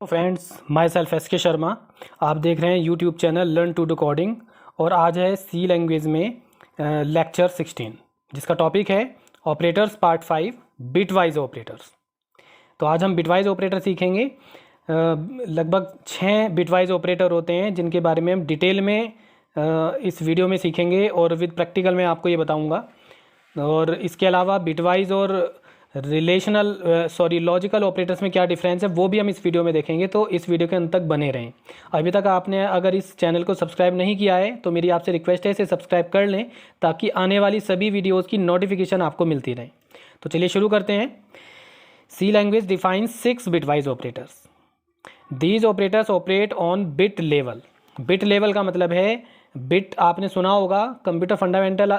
Friends, my self S के शर्मा। आप देख रहे हैं YouTube channel learn to do coding और आज है सी लैंग्वेज में लेक्चर 16 जिसका टॉपिक है ऑपरेटर्स पार्ट 5 बिटवाइज ऑपरेटर्स। तो आज हम बिटवाइज ऑपरेटर सीखेंगे। लगभग 6 बिटवाइज ऑपरेटर होते हैं जिनके बारे में हम डिटेल में इस वीडियो में सीखेंगे और विद प्रैक्टिकल में आपको ये बताऊंगा। और इसके अलावा बिटवाइज और लॉजिकल ऑपरेटर्स में क्या डिफरेंस है वो भी हम इस वीडियो में देखेंगे। तो इस वीडियो के अंत तक बने रहें। अभी तक आपने अगर इस चैनल को सब्सक्राइब नहीं किया है तो मेरी आपसे रिक्वेस्ट है इसे सब्सक्राइब कर लें ताकि आने वाली सभी वीडियोज़ की नोटिफिकेशन आपको मिलती रहे। तो चलिए शुरू करते हैं। C language defines 6 bitwise operators. These operators operate on bit level. Bit level का मतलब है बिट, आपने सुना होगा कंप्यूटर फंडामेंटल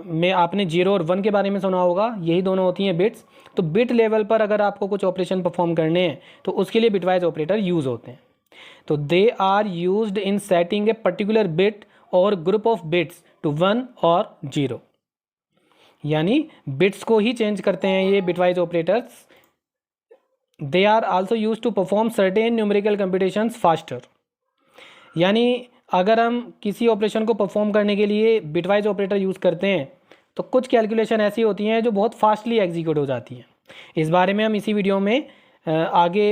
में आपने 0 और 1 के बारे में सुना होगा, यही दोनों होती हैं बिट्स। तो बिट लेवल पर अगर आपको कुछ ऑपरेशन परफॉर्म करने हैं तो उसके लिए बिटवाइज ऑपरेटर यूज़ होते हैं। तो they are used in setting a particular bit और ग्रुप ऑफ बिट्स टू 1 और 0, यानी बिट्स को ही चेंज करते हैं ये bitwise operators. They are also use to perform certain numerical computations faster, यानी अगर हम किसी ऑपरेशन को परफॉर्म करने के लिए बिटवाइज ऑपरेटर यूज़ करते हैं तो कुछ कैलकुलेशन ऐसी होती हैं जो बहुत फास्टली एग्जीक्यूट हो जाती हैं। इस बारे में हम इसी वीडियो में आगे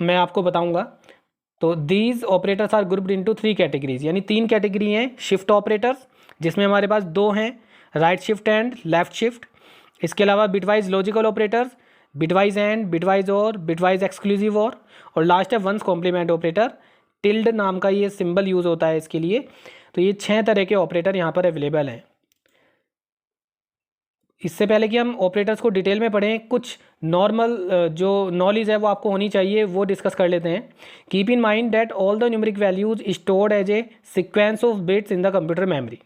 मैं आपको बताऊंगा। तो these operators are grouped into 3 categories, यानी 3 कैटेगरी हैं। शिफ्ट ऑपरेटर्स जिसमें हमारे पास 2 हैं, right shift and left shift. इसके अलावा bitwise logical operators, bitwise and, bitwise bitwise exclusive और लास्ट है वंस कॉम्प्लीमेंट ऑपरेटर। टिल्ड नाम का ये सिंबल यूज़ होता है इसके लिए। तो ये 6 तरह के ऑपरेटर यहाँ पर अवेलेबल हैं। इससे पहले कि हम ऑपरेटर्स को डिटेल में पढ़ें, कुछ नॉर्मल जो नॉलेज है वो आपको होनी चाहिए वो डिस्कस कर लेते हैं। Keep in mind that all the numeric values stored as a sequence of bits in the computer memory.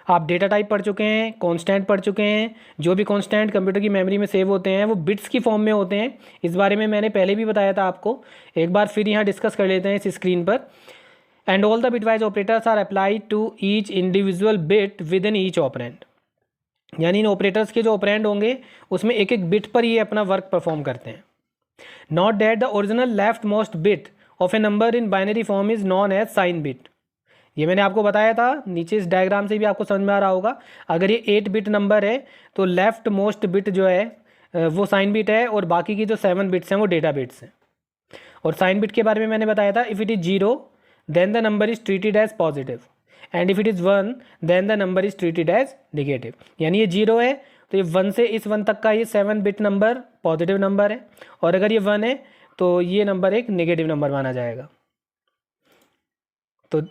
आप डेटा टाइप पढ़ चुके हैं, कांस्टेंट पढ़ चुके हैं। जो भी कांस्टेंट कंप्यूटर की मेमोरी में सेव होते हैं वो बिट्स की फॉर्म में होते हैं। इस बारे में मैंने पहले भी बताया था आपको, एक बार फिर यहाँ डिस्कस कर लेते हैं इस स्क्रीन पर। And all the bitwise operators are applied to each individual bit within each operand, यानी इन ऑपरेटर्स के जो ऑपरेंड होंगे उसमें एक एक बिट पर ये अपना वर्क परफॉर्म करते हैं। Not that the original left most bit of a number in binary form is known as sign bit. ये मैंने आपको बताया था, नीचे इस डायग्राम से भी आपको समझ में आ रहा होगा। अगर ये 8 बिट नंबर है तो लेफ्ट मोस्ट बिट जो है वो साइन बिट है और बाकी की जो 7 बिट्स हैं वो डेटा बिट्स हैं। और साइन बिट के बारे में मैंने बताया था, if it is 0 then the number is treated as positive and if it is 1 then the number is treated as negative. यानी ये 0 है तो ये 1 से इस 1 तक का ये 7 बिट नंबर पॉजिटिव नंबर है, और अगर ये 1 है तो ये नंबर एक नेगेटिव नंबर माना जाएगा। तो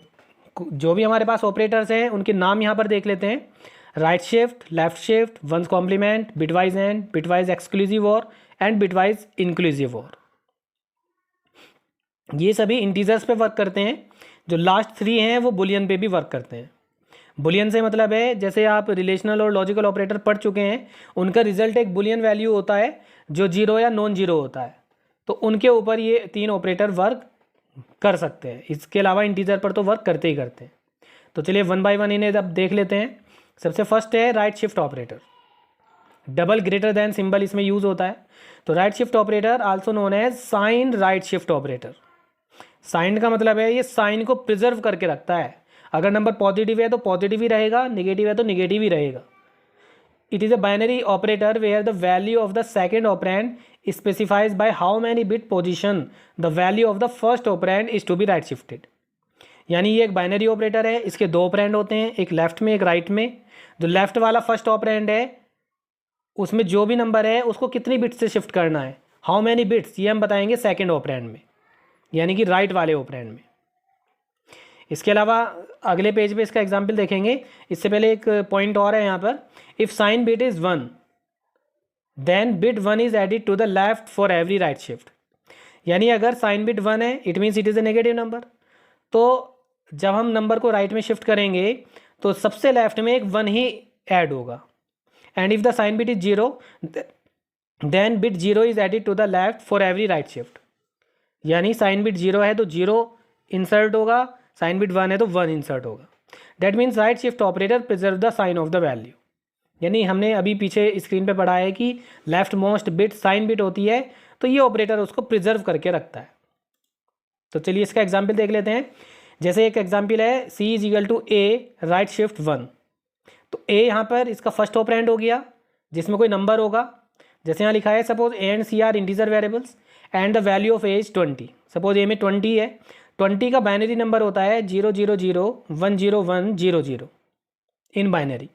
जो भी हमारे पास ऑपरेटर्स हैं उनके नाम यहाँ पर देख लेते हैं। Right shift, left shift, ones complement, bitwise and, bitwise exclusive or and bitwise inclusive or. ये सभी इंटीजर्स पे वर्क करते हैं। जो लास्ट 3 हैं वो बुलियन पे भी वर्क करते हैं। बुलियन से मतलब है, जैसे आप रिलेशनल और लॉजिकल ऑपरेटर पढ़ चुके हैं, उनका रिजल्ट एक बुलियन वैल्यू होता है जो 0 या नॉन 0 होता है। तो उनके ऊपर ये 3 ऑपरेटर वर्क कर सकते हैं। इसके अलावा इंटीजर पर तो वर्क करते ही करते हैं। तो चलिए 1 बाय 1 इन्हें अब देख लेते हैं। सबसे फर्स्ट है right shift operator. Double greater than symbol इसमें यूज होता है। तो right shift operator also known as sign right shift operator. Sign का मतलब है ये साइन को प्रिजर्व करके रखता है। अगर नंबर पॉजिटिव है तो पॉजिटिव ही रहेगा, नेगेटिव है तो नेगेटिव ही रहेगा। It is a binary operator where the value of the second operand specifies by how many bit position the value of the first operand is to be right shifted। यानी ये एक binary operator है, इसके 2 operand होते हैं, एक left में एक राइट में। जो लेफ्ट वाला फर्स्ट ऑपरेंड है उसमें जो भी नंबर है उसको कितनी बिट से शिफ्ट करना है, हाउ मैनी बिट्स, ये हम बताएंगे सेकेंड ऑपरेंड में, यानी कि राइट वाले ऑपरेंड में। इसके अलावा अगले पेज पे इसका एग्जाम्पल देखेंगे। इससे पहले एक पॉइंट और है यहाँ पर, if sign bit is 1 then bit 1 is added to the left for every right shift. यानी अगर साइन बिट 1 है it means it is a negative number. तो जब हम नंबर को राइट में शिफ्ट करेंगे तो सबसे लेफ्ट में एक 1 ही ऐड होगा। And if the sign bit is 0 then bit 0 is added to the left for every right shift. यानी साइन बिट 0 है तो 0 इंसर्ट होगा, साइन बिट 1 है तो 1 इंसर्ट होगा। That means right shift operator preserve the sign of the value. यानी हमने अभी पीछे स्क्रीन पे पढ़ा है कि left most bit sign bit होती है, तो ये ऑपरेटर उसको प्रिजर्व करके रखता है। तो चलिए इसका एग्जाम्पल देख लेते हैं। जैसे एक एग्जाम्पल है C is equal to A right shift 1, तो A यहाँ पर इसका फर्स्ट ऑपरेंड हो गया जिसमें कोई नंबर होगा। जैसे यहाँ लिखा है suppose A and C are integer variables and the value of A is 20। Suppose A में 20 है, 20 का बाइनरी नंबर होता है 000100100 इन बाइनरी।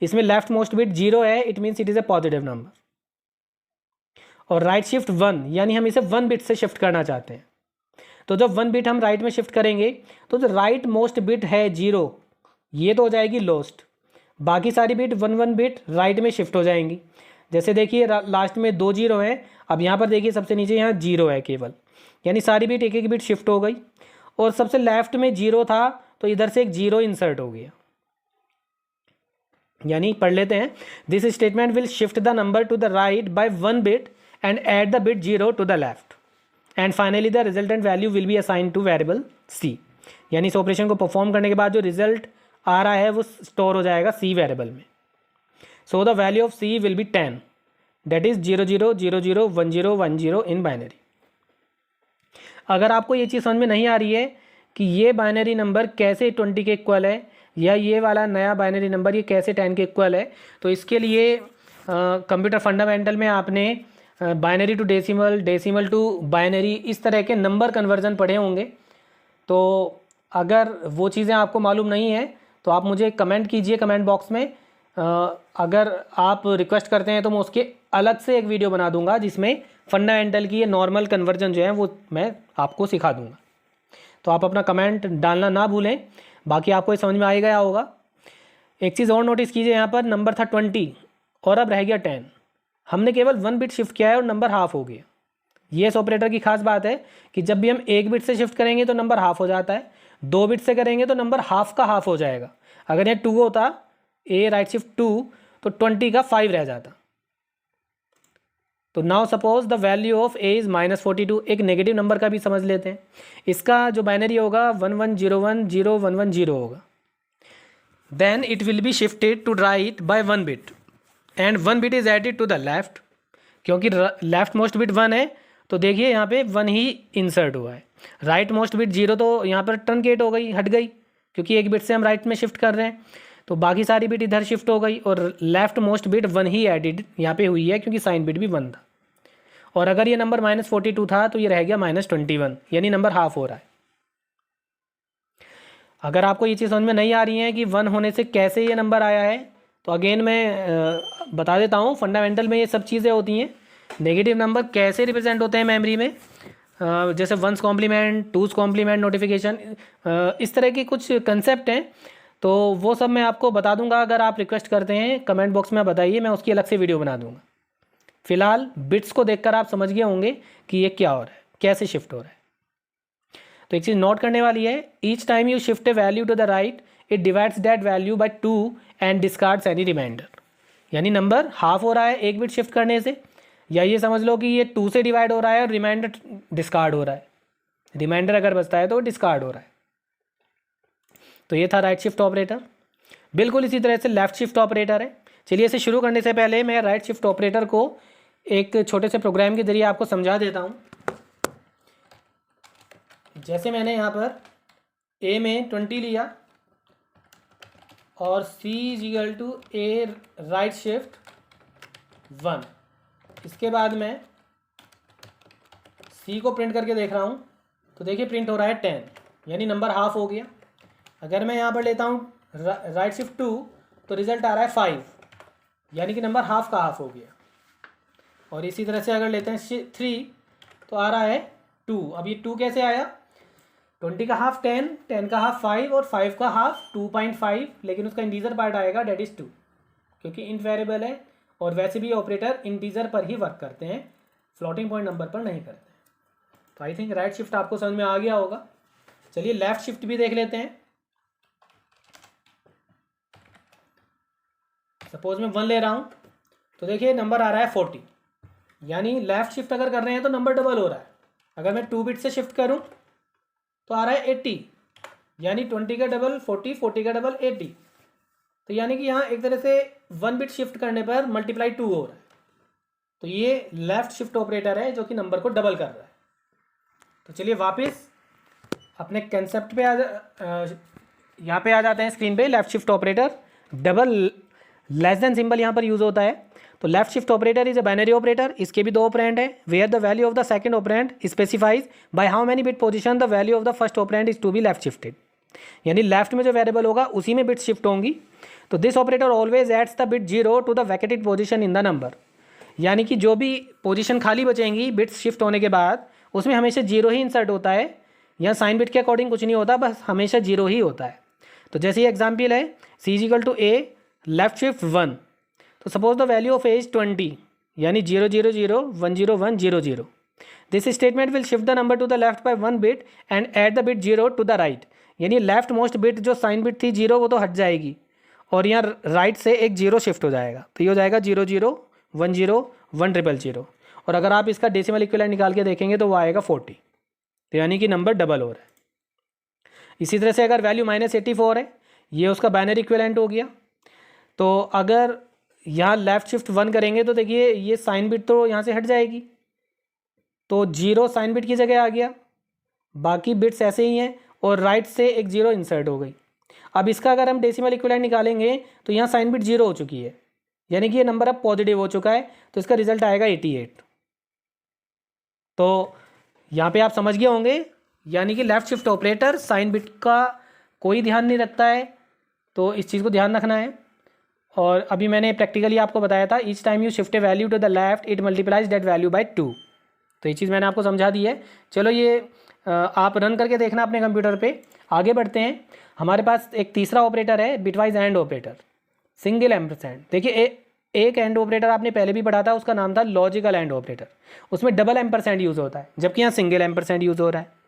इसमें लेफ्ट मोस्ट बिट 0 है, it means it is A positive number. और राइट शिफ्ट 1 यानी हम इसे 1 बिट से शिफ्ट करना चाहते हैं। तो जब 1 बिट हम राइट में शिफ्ट करेंगे तो जो राइट मोस्ट बिट है 0, ये तो हो जाएगी लोस्ट, बाकी सारी बिट 1 बिट राइट में शिफ्ट हो जाएंगी। जैसे देखिए लास्ट में 2 0 हैं, अब यहाँ पर देखिए सबसे नीचे यहाँ 0 है केवल, यानी सारी बिट एक एक बिट शिफ्ट हो गई। और सबसे लेफ्ट में 0 था तो इधर से एक 0 इंसर्ट हो गया। यानी पढ़ लेते हैं, this statement will shift the number to the right by 1 bit and add the bit 0 to the left and finally the resultant value will be assign to variable C। यानी इस ऑपरेशन को perform करने के बाद जो result आ रहा है वो स्टोर हो जाएगा C वेरिएबल में। So the value of C will be 10, that is 00001010 in binary. अगर आपको ये चीज़ समझ में नहीं आ रही है कि ये बाइनरी नंबर कैसे 20 के इक्वल है या ये वाला नया बाइनरी नंबर ये कैसे 10 के इक्वल है, तो इसके लिए कंप्यूटर फंडामेंटल में आपने binary to decimal, decimal to binary, इस तरह के नंबर कन्वर्जन पढ़े होंगे। तो अगर वो चीज़ें आपको मालूम नहीं है तो आप मुझे कमेंट कीजिए कमेंट बॉक्स में। अगर आप रिक्वेस्ट करते हैं तो मैं उसके अलग से एक वीडियो बना दूंगा जिसमें फंडामेंटल की ये नॉर्मल कन्वर्जन जो है वो मैं आपको सिखा दूंगा। तो आप अपना कमेंट डालना ना भूलें। बाकी आपको ये समझ में आ ही गया होगा। एक चीज़ और नोटिस कीजिए, यहाँ पर नंबर था 20 और अब रह गया 10। हमने केवल 1 बिट शिफ्ट किया है और नंबर हाफ हो गया। ये इस ऑपरेटर की खास बात है कि जब भी हम 1 बिट से शिफ्ट करेंगे तो नंबर हाफ हो जाता है, 2 बिट से करेंगे तो नंबर हाफ का हाफ हो जाएगा। अगर ये 2 होता, A राइट शिफ्ट 2, तो 20 का 5 रह जाता। तो now suppose the value of A is -42। एक नेगेटिव नंबर का भी समझ लेते हैं। इसका जो बाइनरी होगा 11010110 होगा। Then it will be shifted to right by 1 bit and 1 bit is added to the left. क्योंकि लेफ्ट मोस्ट बिट 1 है तो देखिए यहाँ पे 1 ही इंसर्ट हुआ है। राइट मोस्ट बिट 0 तो यहाँ पर ट्रंकेट हो गई, हट गई, क्योंकि एक बिट से हम राइट में शिफ्ट कर रहे हैं। तो बाकी सारी बिट इधर शिफ्ट हो गई और लेफ्ट मोस्ट बिट 1 ही एडिड यहाँ पे हुई है क्योंकि साइन बिट भी 1 था। और अगर ये नंबर -42 था तो ये रह गया -21, यानी नंबर हाफ हो रहा है। अगर आपको ये चीज़ समझ में नहीं आ रही है कि 1 होने से कैसे ये नंबर आया है तो अगेन मैं बता देता हूँ। फंडामेंटल में ये सब चीज़ें होती हैं। नेगेटिव नंबर कैसे रिप्रेजेंट होते हैं मेमोरी में, जैसे 1's complement, 2's complement notification, इस तरह के कुछ कंसेप्ट हैं। तो वो सब मैं आपको बता दूंगा। अगर आप रिक्वेस्ट करते हैं कमेंट बॉक्स में बताइए, मैं उसकी अलग से वीडियो बना दूंगा। फिलहाल बिट्स को देखकर आप समझ गए होंगे कि ये क्या हो रहा है, कैसे शिफ्ट हो रहा है। तो एक चीज़ नोट करने वाली है, each time you shift a value to the right it divides that value by 2 and discards any remainder. यानी नंबर हाफ हो रहा है एक बिट शिफ्ट करने से, या ये समझ लो कि ये 2 से डिवाइड हो रहा है और रिमाइंडर डिस्कार्ड हो रहा है। रिमाइंडर अगर बचता है तो डिस्कार्ड हो रहा है। तो ये था राइट शिफ्ट ऑपरेटर। बिल्कुल इसी तरह से लेफ्ट शिफ्ट ऑपरेटर है। चलिए इसे शुरू करने से पहले मैं राइट शिफ्ट ऑपरेटर को एक छोटे से प्रोग्राम के जरिए आपको समझा देता हूँ। जैसे मैंने यहाँ पर A में 20 लिया और C equal to A right shift 1, इसके बाद मैं C को प्रिंट करके देख रहा हूँ तो देखिए प्रिंट हो रहा है 10, यानी नंबर हाफ हो गया। अगर मैं यहाँ पर लेता हूँ राइट शिफ्ट 2 तो रिजल्ट आ रहा है 5, यानी कि नंबर हाफ का हाफ हो गया। और इसी तरह से अगर लेते हैं 3 तो आ रहा है 2। अब ये 2 कैसे आया, 20 का हाफ 10, 10 का हाफ 5 और 5 का हाफ 2.5, लेकिन उसका इंटीजर पार्ट आएगा डेट इज़ 2, क्योंकि इंट वेरिएबल है और वैसे भी ऑपरेटर इंटीजर पर ही वर्क करते हैं, फ्लोटिंग पॉइंट नंबर पर नहीं करते। तो आई थिंक राइट शिफ्ट आपको समझ में आ गया होगा। चलिए लेफ्ट शिफ्ट भी देख लेते हैं। सपोज मैं 1 ले रहा हूँ तो देखिए नंबर आ रहा है 40, यानी लेफ्ट शिफ्ट अगर कर रहे हैं तो नंबर डबल हो रहा है। अगर मैं 2 बिट से शिफ्ट करूं तो आ रहा है 80, यानी 20 का डबल 40, 40 का डबल 80। तो यानी कि यहाँ एक तरह से 1 बिट शिफ्ट करने पर मल्टीप्लाई 2 हो रहा है। तो ये लेफ्ट शिफ्ट ऑपरेटर है जो कि नंबर को डबल कर रहा है। तो चलिए वापस अपने कंसेप्ट पे यहाँ पे आ जाते हैं स्क्रीन पे। Left shift operator, double less than symbol यहाँ पर यूज़ होता है। तो left shift operator is a binary operator, इसके भी दो ऑपरेंड है। Where the value of the second operand specifies by how many bit position the value of the first operand is to be left shifted, यानी left में जो variable होगा उसी में बिट शिफ्ट होंगी। तो this operator always adds the bit 0 to the vacated position in the number, यानी कि जो भी पोजीशन खाली बचेंगी बिट्स शिफ्ट होने के बाद उसमें हमेशा 0 ही इंसर्ट होता है। यहाँ साइन बिट के अकॉर्डिंग कुछ नहीं होता, बस हमेशा 0 ही होता है। तो जैसे ये एग्जाम्पल है C is equal to A left shift 1, तो suppose the value of A is 20, यानी 0 0 0 1 0 1 0 0। This statement will shift the number to the left by 1 bit and add the bit 0 to the right, यानी left most bit जो sign bit थी 0 वो तो हट जाएगी और यहाँ राइट से एक 0 शिफ्ट हो जाएगा। तो ये हो जाएगा 0 0 1 0 1 0 0। और अगर आप इसका डेसिमल इक्विवेलेंट निकाल के देखेंगे तो वो आएगा 40, तो यानी कि नंबर डबल हो रहा है। इसी तरह से अगर वैल्यू -84 है, ये उसका बाइनरी इक्विवेलेंट हो गया। तो अगर यहाँ लेफ्ट शिफ्ट 1 करेंगे तो देखिए ये साइन बिट तो यहाँ से हट जाएगी, तो 0 साइन बिट की जगह आ गया, बाकी बिट्स ऐसे ही हैं और राइट से एक 0 इंसर्ट हो गई। अब इसका अगर हम डेसिमल इक्विवेलेंट निकालेंगे तो यहाँ साइन बिट 0 हो चुकी है, यानी कि ये नंबर अब पॉजिटिव हो चुका है, तो इसका रिजल्ट आएगा 88। तो यहाँ पे आप समझ गए होंगे, यानी कि left shift operator sign bit का कोई ध्यान नहीं रखता है, तो इस चीज़ को ध्यान रखना है। और अभी मैंने प्रैक्टिकली आपको बताया था, each time you shift a value to the left it multiplies that value by 2। तो ये चीज़ मैंने आपको समझा दी है। चलो ये आप रन करके देखना अपने कंप्यूटर पे। आगे बढ़ते हैं, हमारे पास एक तीसरा ऑपरेटर है bitwise and operator, single ampersand. देखिए एक एंड ऑपरेटर आपने पहले भी पढ़ा था, उसका नाम था लॉजिकल एंड ऑपरेटर, उसमें डबल एम्परसेंड यूज़ होता है, जबकि यहाँ सिंगल एम्परसेंड यूज़ हो रहा है।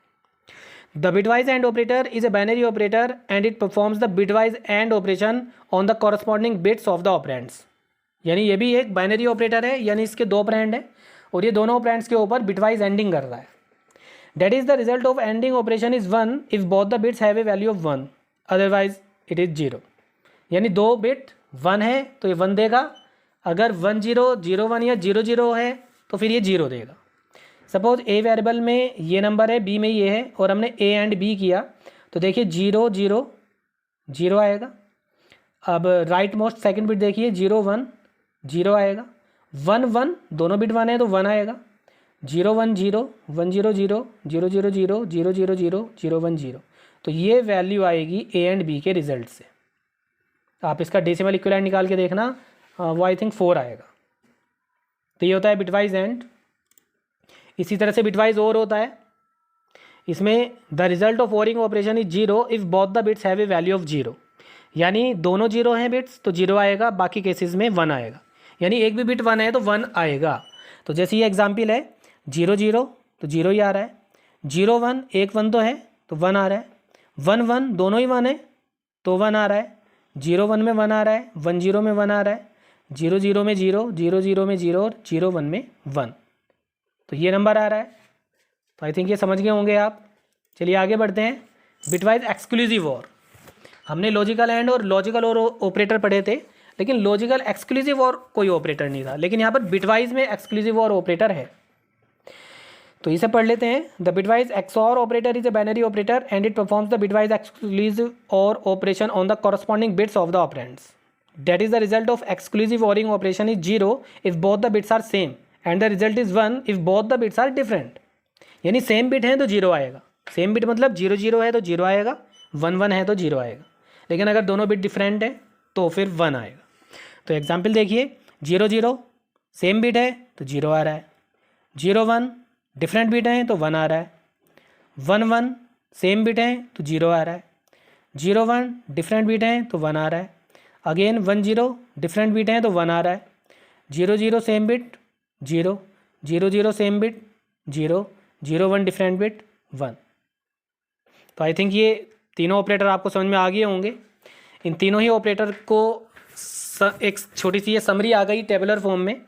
The bitwise and operator is a binary operator and it performs the bitwise and operation on the corresponding bits of the operands, यानी ये भी एक बाइनरी ऑपरेटर है, यानी इसके दो ऑपरेंड है और ये दोनों ऑपरेंड्स के ऊपर बिटवाइज एंडिंग कर रहा है। That is the result of ending operation is 1 if both the bits have a value of 1, otherwise it is 0, यानी दो बिट 1 है तो ये 1 देगा, अगर 1 0 0 1 या 0 0 है तो फिर ये 0 देगा। सपोज ए वेरिएबल में ये नंबर है, बी में ये है, और हमने ए एंड बी किया तो देखिए 0 0 0 आएगा। अब राइट मोस्ट सेकंड बिट देखिए 0 1 0 आएगा, 1 1 दोनों बिट 1 है तो 1 आएगा, 0 1 0 1 0 0 0 0 0 0 0 0 0 1 0। तो ये वैल्यू आएगी ए एंड बी के रिजल्ट से। आप इसका डेसिमल इक्विवेलेंट निकाल के देखना, वो आई थिंक 4 आएगा। तो ये होता है बिटवाइज एंड। इसी तरह से बिटवाइज और होता है, इसमें the result of O-ring operation is 0 if both the bits have a value of 0, यानी दोनों 0 हैं बिट्स तो 0 आएगा, बाकी केसेस में 1 आएगा, यानी एक भी बिट 1 है तो 1 आएगा। तो जैसे ये एग्जाम्पल है 0 0 तो 0 ही आ रहा है, 0 1 एक 1 तो है तो 1 आ रहा है, 1 1 दोनों ही 1 है तो 1 आ रहा है, 0 1 में 1 आ रहा है, 1 0 में 1 आ रहा है, 0 0 में 0 0 0 में 0 और 0 1 में 1, तो ये नंबर आ रहा है। तो आई थिंक ये समझ गए होंगे आप। चलिए आगे बढ़ते हैं। बिटवाइज एक्सक्लूसिव और, हमने लॉजिकल एंड और लॉजिकल और ऑपरेटर पढ़े थे, लेकिन लॉजिकल एक्सक्लूसिव और कोई ऑपरेटर नहीं था, लेकिन यहाँ पर बिटवाइज में एक्सक्लूसिव और ऑपरेटर है। तो इसे पढ़ लेते हैं। The bitwise XOR operator is a binary operator and it performs the bitwise exclusive or operation on the corresponding bits of the operands. That is the result of exclusive ORing operation is 0 if both the bits are same and the result is 1 if both the bits are different, यानी same bit है तो 0 आएगा, same bit मतलब 0 0 है तो 0 आएगा, 1 1 है तो 0 आएगा, लेकिन अगर दोनों बिट डिफरेंट है तो फिर 1 आएगा। तो एग्जाम्पल देखिए 0 0 सेम बिट है तो 0 आ रहा है, 0 1 डिफरेंट बिट है तो 1 आ रहा है, 1 1 सेम बिट है तो 0 आ रहा है, 0 1 डिफरेंट बिट है तो 1 आ रहा है, अगेन 1 0 डिफरेंट बिट हैं तो 1 आ रहा है, 0 0 same bit 0 0 0 same bit 0 0 1 different bit 1। तो आई थिंक ये तीनों ऑपरेटर आपको समझ में आ गए होंगे। इन तीनों ही ऑपरेटर को एक छोटी सी ये समरी आ गई टेबुलर फॉर्म में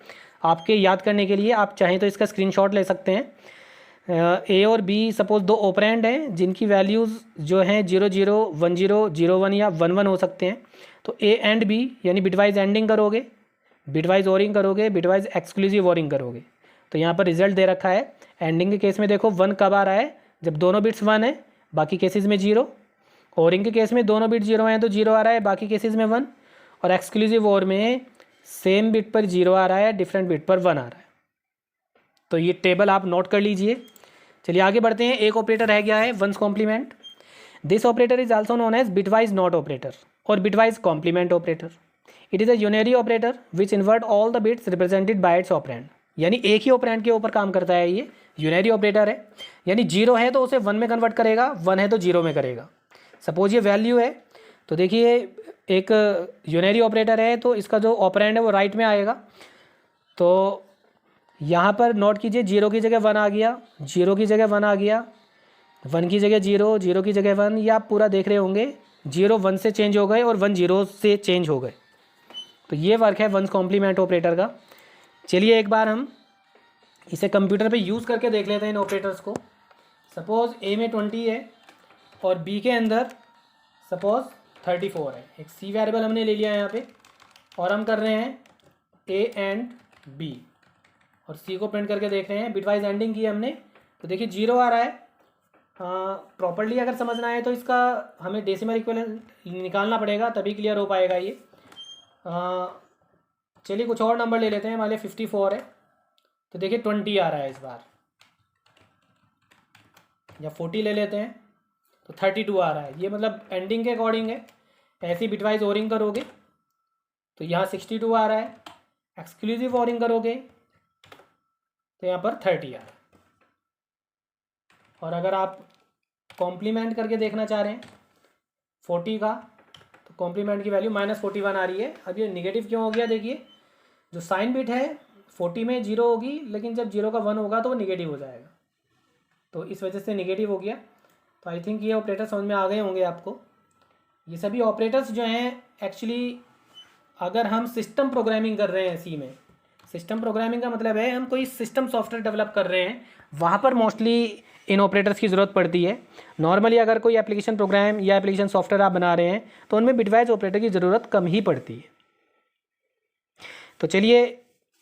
आपके याद करने के लिए। आप चाहें तो इसका स्क्रीनशॉट ले सकते हैं। ए और बी सपोज दो ऑपरेंड हैं जिनकी वैल्यूज़ जो हैं 0 0 1 0 0 1 या 1 1 हो सकते हैं। तो ए एंड बी यानी बिटवाइज एंडिंग करोगे, बिटवाइज ओरिंग करोगे, बिटवाइज एक्सक्लूसिव ओरिंग करोगे। तो यहाँ पर रिजल्ट दे रखा है। एंडिंग के केस में देखो 1 कब आ रहा है, जब दोनों बिट्स 1 है, बाकी केसेस में 0। ओरिंग के केस में दोनों बिट 0 हैं तो 0 आ रहा है, बाकी केसेस में 1। और एक्सक्लूसिव और में सेम बिट पर 0 आ रहा है, डिफरेंट बिट पर 1 आ रहा है। तो ये टेबल आप नोट कर लीजिए। चलिए आगे बढ़ते हैं। एक ऑपरेटर रह गया है, one's complement. This operator is also known as bitwise not operator or bitwise complement operator. It is a unary operator which invert all the bits represented by its operand. यानी एक ही ऑपरेंड के ऊपर काम करता है, ये यूनरी ऑपरेटर है। यानी 0 है तो उसे 1 में कन्वर्ट करेगा, 1 है तो 0 में करेगा। सपोज ये वैल्यू है तो देखिए एक यूनरी ऑपरेटर है तो इसका जो ऑपरेंड है वो राइट में आएगा। तो यहाँ पर नोट कीजिए 0 की जगह 1 आ गया, 0 की जगह 1 आ गया, 1 की जगह 0, 0 की जगह 1। ये आप पूरा देख रहे होंगे 0 1 से चेंज हो गए और 1 0 से चेंज हो गए। तो ये वर्क है वंस कॉम्प्लीमेंट ऑपरेटर का। चलिए एक बार हम इसे कंप्यूटर पे यूज़ करके देख लेते हैं इन ऑपरेटर्स को। सपोज़ ए में 20 है और बी के अंदर सपोज़ 34 है। एक सी वेरिएबल हमने ले लिया है यहाँ पे और हम कर रहे हैं ए एंड बी और सी को प्रिंट करके देख रहे हैं। बिटवाइज एंडिंग की हमने तो देखिए 0 आ रहा है। प्रॉपर्ली अगर समझना है तो इसका हमें डेसिमल इक्विवेलेंट निकालना पड़ेगा तभी क्लियर हो पाएगा ये। चलिए कुछ और नंबर ले लेते हैं। मान लिया 54 है तो देखिए 20 आ रहा है इस बार, या 40 ले लेते हैं तो 32 आ रहा है। ये मतलब एंडिंग के अकॉर्डिंग है। ऐसी बिटवाइज ओरिंग करोगे तो यहाँ 62 आ रहा है, एक्सक्लूसिव ओरिंग करोगे तो यहाँ पर 30 आ रहा है। और अगर आप कॉम्प्लीमेंट करके देखना चाह रहे हैं 40 का तो कॉम्प्लीमेंट की वैल्यू -41 आ रही है। अब ये निगेटिव क्यों हो गया? देखिए जो साइन बिट है 40 में 0 होगी, लेकिन जब 0 का 1 होगा तो वो निगेटिव हो जाएगा, तो इस वजह से निगेटिव हो गया। तो आई थिंक ये ऑपरेटर समझ में आ गए होंगे आपको। ये सभी ऑपरेटर्स जो हैं एक्चुअली अगर हम सिस्टम प्रोग्रामिंग कर रहे हैं सी में, सिस्टम प्रोग्रामिंग का मतलब है हम कोई सिस्टम सॉफ्टवेयर डेवलप कर रहे हैं, वहाँ पर मोस्टली इन ऑपरेटर्स की ज़रूरत पड़ती है। नॉर्मली अगर कोई एप्लीकेशन प्रोग्राम या एप्लीकेशन सॉफ्टवेयर आप बना रहे हैं तो उनमें बिटवाइज ऑपरेटर की ज़रूरत कम ही पड़ती है। तो चलिए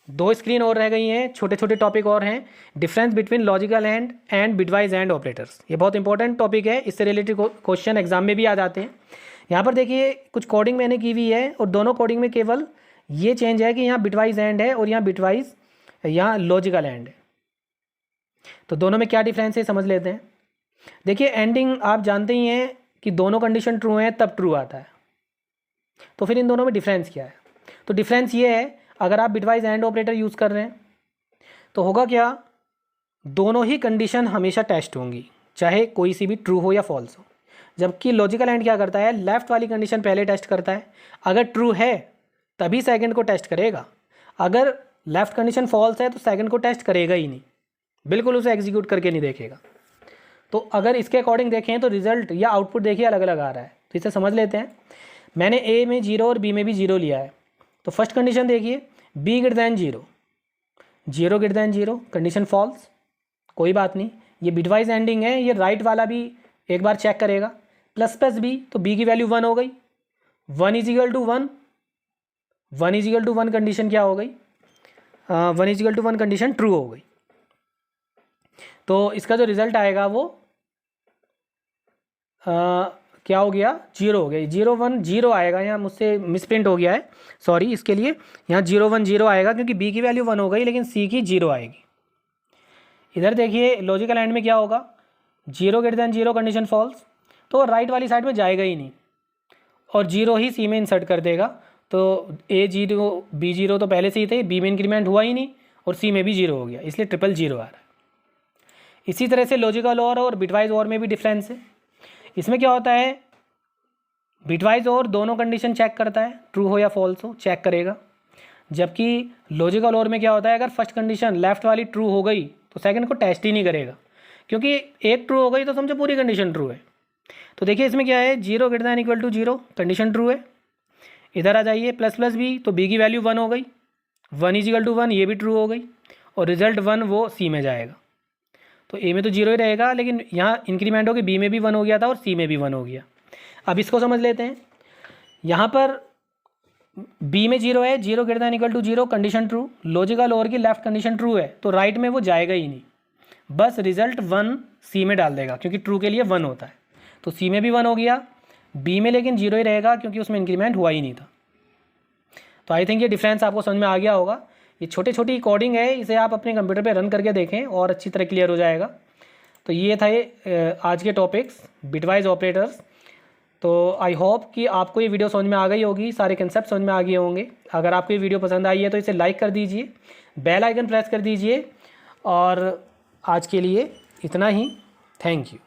2 स्क्रीन और रह गई हैं, छोटे छोटे टॉपिक और हैं। Difference between logical and bitwise and operators. ये बहुत इंपॉर्टेंट टॉपिक है, इससे रिलेटेड क्वेश्चन एग्जाम में भी आ जाते हैं। यहाँ पर देखिए कुछ कोडिंग मैंने की हुई है और दोनों कोडिंग में केवल ये चेंज है कि यहाँ बिटवाइज एंड है और यहाँ लॉजिकल एंड है। तो दोनों में क्या डिफरेंस है समझ लेते हैं। देखिए एंडिंग आप जानते ही हैं कि दोनों कंडीशन ट्रू हैं तब ट्रू आता है। तो फिर इन दोनों में डिफरेंस क्या है? तो डिफरेंस ये है अगर आप बिटवाइज एंड ऑपरेटर यूज़ कर रहे हैं तो होगा क्या, दोनों ही कंडीशन हमेशा टेस्ट होंगी, चाहे कोई सी भी ट्रू हो या फॉल्स हो। जबकि लॉजिकल एंड क्या करता है, लेफ्ट वाली कंडीशन पहले टेस्ट करता है, अगर ट्रू है तभी सेकंड को टेस्ट करेगा, अगर लेफ्ट कंडीशन फॉल्स है तो सेकंड को टेस्ट करेगा ही नहीं, बिल्कुल उसे एग्जीक्यूट करके नहीं देखेगा। तो अगर इसके अकॉर्डिंग देखें तो रिजल्ट या आउटपुट देखिए अलग अलग आ रहा है। तो इसे समझ लेते हैं। मैंने ए में 0 और बी में भी 0 लिया है। तो फर्स्ट कंडीशन देखिए b greater than 0, 0 greater than 0, condition false, कोई बात नहीं। ये बिटवाइज एंडिंग है, ये राइट वाला भी एक बार चेक करेगा। प्लस प्लस b, तो b की वैल्यू 1 हो गई। 1 equal to 1, 1 equal to 1 condition क्या हो गई, 1 इजिकल टू 1 कंडीशन ट्रू हो गई। तो इसका जो रिजल्ट आएगा वो क्या हो गया, 0 हो गया। 0 1 0 आएगा, यहाँ मुझसे मिसप्रिंट हो गया है, सॉरी इसके लिए। यहाँ 0 1 0 आएगा क्योंकि b की वैल्यू 1 हो गई लेकिन c की 0 आएगी। इधर देखिए लॉजिकल एंड में क्या होगा, 0 ग्रेटर दैन 0 कंडीशन फॉल्स, तो राइट वाली साइड में जाएगा ही नहीं और 0 ही c में इंसर्ट कर देगा। तो a 0 b 0 तो पहले से ही थे, b में इंक्रीमेंट हुआ ही नहीं और c में भी 0 हो गया, इसलिए ट्रिपल 0 आ रहा है। इसी तरह से लॉजिकल और बिटवाइज और में भी डिफरेंस है। इसमें क्या होता है, बिटवाइज और दोनों कंडीशन चेक करता है, ट्रू हो या फॉल्स हो चेक करेगा। जबकि लॉजिकल और में क्या होता है, अगर फर्स्ट कंडीशन लेफ्ट वाली ट्रू हो गई तो सेकंड को टेस्ट ही नहीं करेगा, क्योंकि एक ट्रू हो गई तो समझो पूरी कंडीशन ट्रू है। तो देखिए इसमें क्या है, 0 greater than equal to 0 condition true है। इधर आ जाइए प्लस प्लस b, तो b की वैल्यू 1 हो गई, 1 इजिकल टू 1 ये भी ट्रू हो गई और रिजल्ट 1 वो c में जाएगा। तो a में तो 0 ही रहेगा, लेकिन यहाँ इंक्रीमेंट हो के b में भी 1 हो गया था और c में भी 1 हो गया। अब इसको समझ लेते हैं। यहाँ पर b में 0 है, 0 greater than equal to 0 condition true, logical और की लेफ्ट कंडीशन ट्रू है, तो राइट में वो जाएगा ही नहीं, बस रिजल्ट 1 c में डाल देगा क्योंकि ट्रू के लिए 1 होता है। तो सी में भी 1 हो गया, बी में लेकिन 0 ही रहेगा क्योंकि उसमें इंक्रीमेंट हुआ ही नहीं था। तो आई थिंक ये डिफरेंस आपको समझ में आ गया होगा। ये छोटी छोटी कोडिंग है, इसे आप अपने कंप्यूटर पे रन करके देखें और अच्छी तरह क्लियर हो जाएगा। तो ये था ये आज के टॉपिक्स बिटवाइज ऑपरेटर्स। तो आई होप कि आपको ये वीडियो समझ में आ गई होगी, सारे कंसेप्ट समझ में आ गए होंगे। अगर आपको ये वीडियो पसंद आई है तो इसे लाइक कर दीजिए, बेल आइकन प्रेस कर दीजिए। और आज के लिए इतना ही। Thank you.